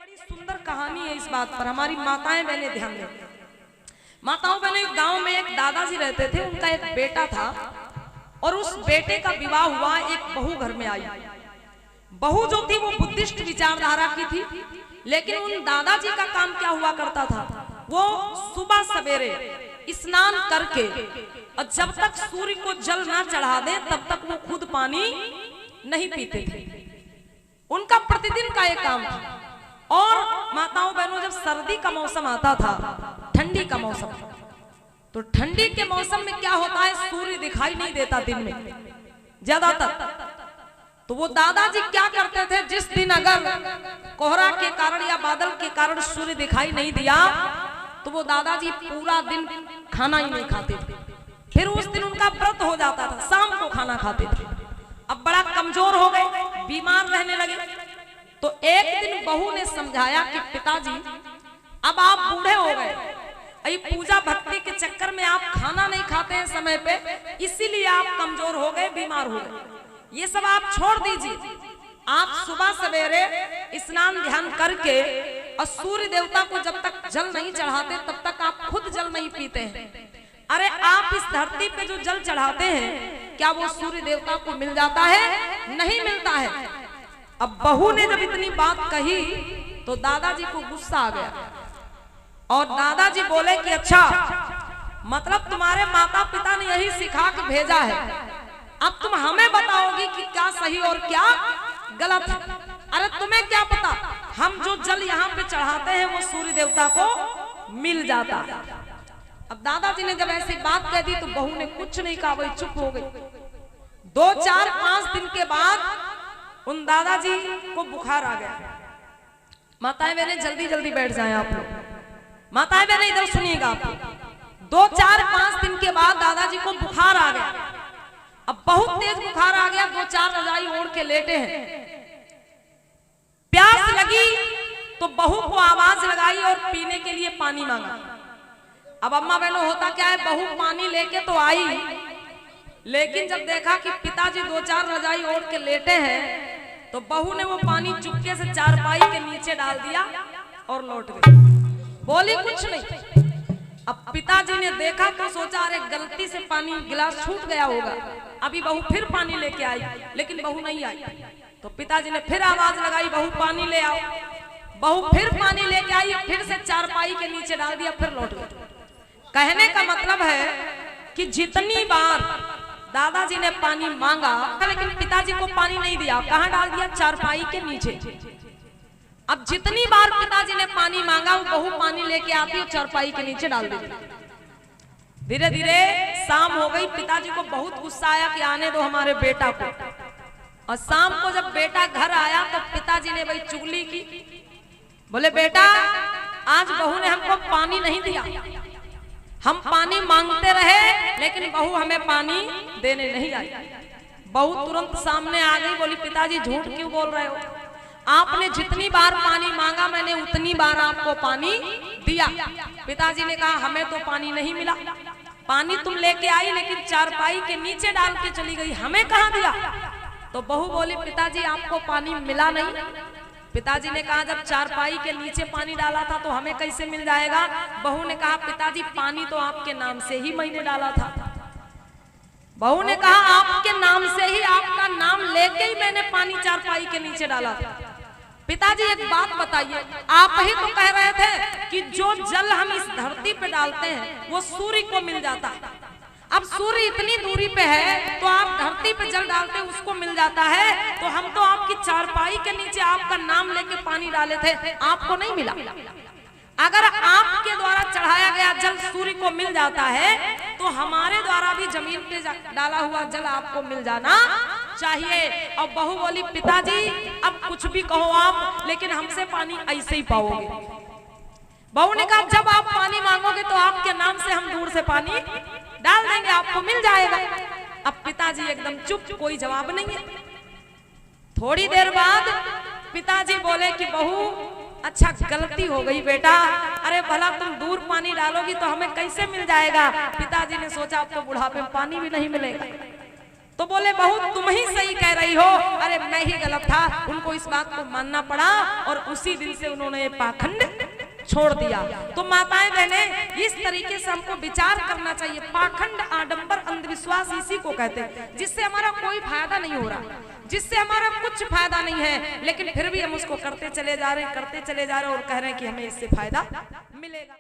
बड़ी सुंदर कहानी है इस बात पर, हमारी माताएं बहनें ध्यान दें। माताओं बहनें, गांव में एक दादाजी रहते थे, उनका एक बेटा था और उस बेटे का विवाह हुआ, एक बहू घर में आई। बहू जो थी वो बुद्धिस्ट विचारधारा की थी, लेकिन उन दादाजी का काम क्या हुआ करता था, वो सुबह सवेरे स्नान करके और जब तक सूर्य को जल ना चढ़ा दे तब तक वो खुद पानी नहीं पीते थे। उनका प्रतिदिन का एक काम था। और माताओं बहनों, जब सर्दी का मौसम आता था, ठंडी का मौसम, तो ठंडी के मौसम में क्या होता है, सूर्य दिखाई नहीं देता दिन में ज्यादातर। तो वो दादाजी क्या करते थे, जिस दिन अगर कोहरा के कारण या बादल के कारण सूर्य दिखाई नहीं दिया तो वो दादाजी पूरा दिन खाना ही नहीं खाते थे। फिर उस दिन उनका व्रत हो जाता था, शाम को खाना खाते थे। अब बड़ा कमजोर हो गए, बीमार रहने लगे। तो एक दिन बहू ने समझाया कि पिताजी अब आप बूढ़े हो गए, पूजा भक्ति के चक्कर में आप खाना नहीं खाते हैं समय पे, इसीलिए आप कमजोर हो गए, बीमार हो गए। ये सब आप छोड़ दीजिए। आप सुबह सवेरे स्नान ध्यान करके और सूर्य देवता को जब तक जल नहीं चढ़ाते तब तक आप खुद जल नहीं पीते हैं। अरे आप इस धरती पे जो जल चढ़ाते हैं, क्या वो सूर्य देवता को मिल जाता है? नहीं मिलता है। अब बहू ने जब इतनी बात कही तो दादाजी को गुस्सा आ गया और दादाजी बोले कि अच्छा, मतलब तुम्हारे माता पिता ने यही सिखा के भेजा है, अब तुम हमें बताओगी कि क्या सही और क्या गलत है। अरे तुम्हें क्या पता, हम जो जल यहाँ पे चढ़ाते हैं वो सूर्य देवता को मिल जाता है। अब दादाजी ने जब ऐसी बात कह दी तो बहू ने कुछ नहीं कहा, वही चुप हो गई। 2, 4, 5 दिन के बाद उन दादाजी को बुखार आ गया। माताएं बहनें जल्दी जल्दी बैठ जाएं आप लोग। माताएं बहनें इधर सुनिएगा आप लोग। 2, 4, 5 दिन के बाद दादाजी को बुखार आ गया। अब बहुत तेज बुखार आ गया, 2, 4 रजाई ओढ़ के लेटे हैं। प्यास लगी तो बहू को आवाज लगाई और पीने के लिए पानी मांगा। अब अम्मा बहनों, होता क्या है, बहू पानी लेके तो आई, लेकिन जब देखा कि पिताजी 2, 4 रजाई ओढ़ के लेटे हैं तो बहू ने वो पानी चुपके से चारपाई के नीचे डाल दिया और लौट गई, बोली कुछ नहीं। अब पिताजी ने देखा तो सोचा अरे गलती से पानी गिलास छूट गया होगा। अभी बहू फिर पानी लेके आई, लेकिन बहू नहीं आई। तो पिताजी ने फिर आवाज लगाई, बहू पानी ले आओ। बहू फिर पानी लेके आई, फिर से चारपाई के नीचे डाल दिया, फिर लौट गई। कहने का मतलब है कि जितनी बार दादाजी ने पानी मांगा, लेकिन पिताजी को पानी नहीं दिया, कहां डाल दिया? चारपाई के नीचे। अब जितनी बार पिताजी ने पानी मांगा, वो बहू पानी लेके आती और चारपाई के नीचे डाल देती। धीरे धीरे शाम हो गई। पिताजी को बहुत गुस्सा आया कि आने दो हमारे बेटा को। और शाम को जब बेटा घर आया तो पिताजी ने वही चुगली की, बोले बेटा आज बहू ने हमको पानी नहीं दिया, हम पानी मांगते रहे लेकिन बहू हमें पानी देने नहीं आई। बहू तुरंत सामने आ गई, बोली पिताजी झूठ क्यों बोल रहे हो, आपने जितनी बार पानी मांगा मैंने उतनी बार आपको पानी दिया। पिताजी ने कहा हमें तो पानी नहीं मिला, पानी तुम लेके आई लेकिन चारपाई के नीचे डाल के चली गई, हमें कहाँ दिया? तो बहू बोली पिताजी आपको पानी मिला नहीं। पिताजी ने कहा जब चारपाई के नीचे पानी डाला था तो हमें कैसे मिल जाएगा? बहू ने कहा पिताजी पानी तो आपके नाम से ही मैंने डाला था। बहू ने कहा आपके नाम से ही, आपका नाम लेके ही मैंने पानी चारपाई के नीचे डाला था। पिताजी एक बात बताइए, आप ही तो कह रहे थे कि जो जल हम इस धरती पे डालते हैं वो सूर्य को मिल जाता है। अब सूर्य इतनी दूरी पे है तो आप धरती पे जल डालते उसको मिल जाता है, तो हम तो आपकी चारपाई के नीचे आपका नाम लेके पानी डाले थे, आपको नहीं मिला। अगर आपके द्वारा चढ़ाया गया जल सूर्य को मिल जाता है तो हमारे द्वारा भी जमीन पे डाला हुआ जल आपको मिल जाना चाहिए। और बहू बोली पिताजी अब कुछ भी कहो आप, लेकिन हमसे पानी ऐसे ही पाओगे। बहू ने कहा जब आप पानी मांगोगे तो आपके नाम से हम दूर से पानी डाल देंगे, आपको मिल जाएगा। अब पिताजी एकदम चुप, कोई जवाब नहीं है। थोड़ी देर बाद पिताजी बोले कि बहू अच्छा गलती हो गई बेटा, अरे भला तुम दूर पानी डालोगी तो हमें कैसे मिल जाएगा? पिताजी ने सोचा अब तो बुढ़ापे में पानी भी नहीं मिलेगा। तो बोले बहू तुम ही सही कह रही हो, अरे मैं ही गलत था। उनको इस बात को मानना पड़ा और उसी दिन से उन्होंने ये पाखंड छोड़ दिया। तो माताएं बहनें, इस तरीके से हमको विचार करना चाहिए। पाखंड, आडंबर, अंधविश्वास इसी को कहते हैं जिससे हमारा कोई फायदा नहीं हो रहा, जिससे हमारा कुछ फायदा नहीं है, लेकिन फिर भी हम उसको करते चले जा रहे हैं, करते चले जा रहे हैं और कह रहे हैं कि हमें इससे फायदा मिलेगा।